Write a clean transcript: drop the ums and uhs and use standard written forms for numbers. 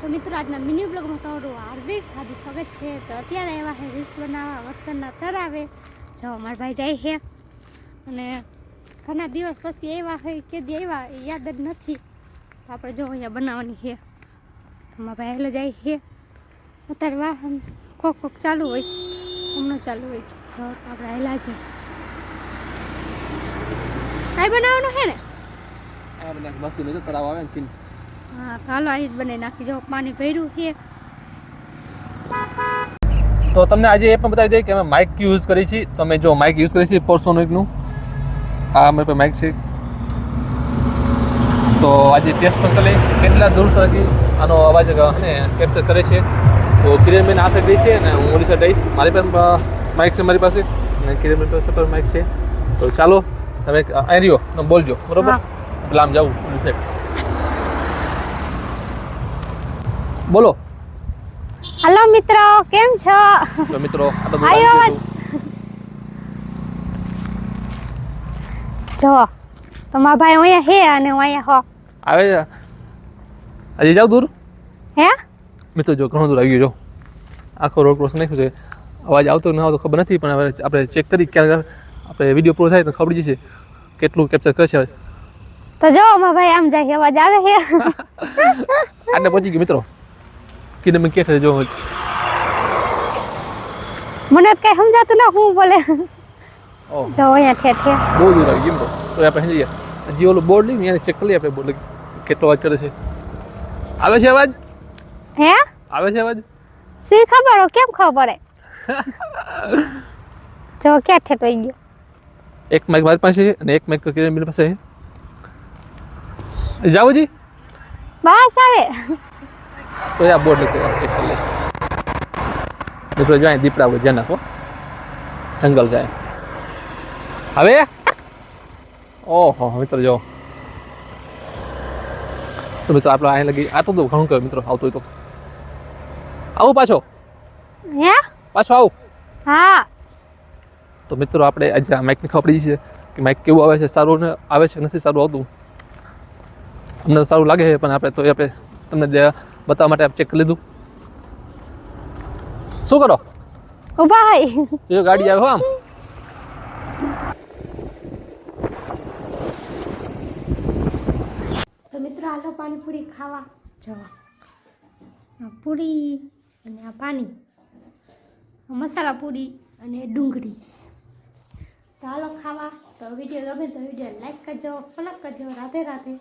તો મિત્રો આજના મિની બ્લોગમાં તમારું હાર્દિક સ્વાગત છે। તો અત્યારે આવ્યા છે રીલ્સ બનાવવા વરસાદના તરાવે। જો મારા ભાઈ જાય છે અને ઘણા દિવસ પછી આવ્યા હોય કે દી આવ્યા એ યાદ જ નથી। તો આપણે જો અહીંયા બનાવવાની છે તો મારા ભાઈ હેલો જાય છે। અત્યારે વાહન કોક ચાલુ હોય હમણાં ચાલુ હોય તો આપણે હેલા છે આ બનાવવાનું છે ને આ બધા મસ્તી નો તરાવ આવે ને સીન। हाँ हालो आई बनाई नाखी जो पानी भर्યું છે। તો તમને આજે એ પણ બતાવી દઈએ કે અમે માઇક યુઝ કરી છે। તો અમે જો માઇક યુઝ કરી છે પોર્સોનિકનું, આ અમારી પાસે માઇક છે। તો આજે ટેસ્ટ પણ કરી કેટલા દૂર સુધી આનો અવાજ ને કેપ્ચર કરે છે। તો કિરણબેન આ સાઈડ રહી છે અને હું ઓલી સાઈડ રહીશ। મારી પણ માઇક છે મારી પાસે અને કિરણબેન પાસે પણ માઇક છે। તો ચાલો તમે અહીં રહ્યો બોલજો બરોબર, પેલા આમ જાઉં ઓલી સાઈડ બોલો। हेलो मित्रों केम छो? તો મિત્રો आयो जो તમારા ભાઈ અહીંયા હે અને હું અહીંયા હો આવે છે। હજી જાવ દૂર હે મિત્રો, જો ઘણું દૂર આવી ગયું। જો આખો રોડ ક્રોસ નાખ્યું છે। અવાજ આવતો ન આવતો ખબર નથી, પણ હવે આપણે ચેક કરી ક્યાં આપણે વિડીયો પૂરો થાય તો ખબર જશે કેટલું કેપ્ચર કરશે। તો જો અમારા ભાઈ આમ જાય અવાજ આવે છે। આટલે પહોંચી ગયું મિત્રો। કિને મેં કે જો મને તો કઈ સમજાતું ના હું બોલે। ઓહ જો અહીંયા ઠે ઠે બહુ દૂર આવી ગયું તો આપણે સમજી ગયા। હજી ઓલું બોર્ડ નહીં એને ચેક કરી લઈએ આપણે બોર્ડ કેટલો અવાજ કરે છે। આવે છે અવાજ? હે આવે છે અવાજ? સી ખબર હો કેમ ખબર પડે? જો ક્યાં ઠેટવાઈ ગયો। એક માઇક મારી પાસે છે અને એક માઇક કિરણ પાસે છે। જાવ જી બસ આવે તો આ બોર્ડ ચેક કરી લે મિત્રો। જાય દીપડા હોય જ્યાં નાખો જંગલ જાય હવે। ઓહો મિત્રો જો તો મિત્રો આપણે અહીં લગી આ તો ઘણું કહ્યું મિત્રો। આવતો હોય તો આવું પાછો હે પાછો આવું। હા તો મિત્રો આપણે આજે આ માઇકની ખબર પડી છે કે માઇક કેવું આવે છે, સારું આવે છે નથી સારું આવતું। અમને સારું લાગે છે પણ આપણે તો આપણે તમને બતાવવા માટે ચેક કરી લીધું। શું કરો ઉભા હઈ જો ગાડી આવે હો આમ તો મિત્રો આલો પાણીપુરી ખાવા જવા। આ પૂરી અને આ પાણી, મસાલા પૂરી અને ડુંગળી। તો હાલો ખાવા। તો વિડીયો ગમે તો વિડીયો લાઈક કરજો, ફોલો કરજો। રાધે રાધે।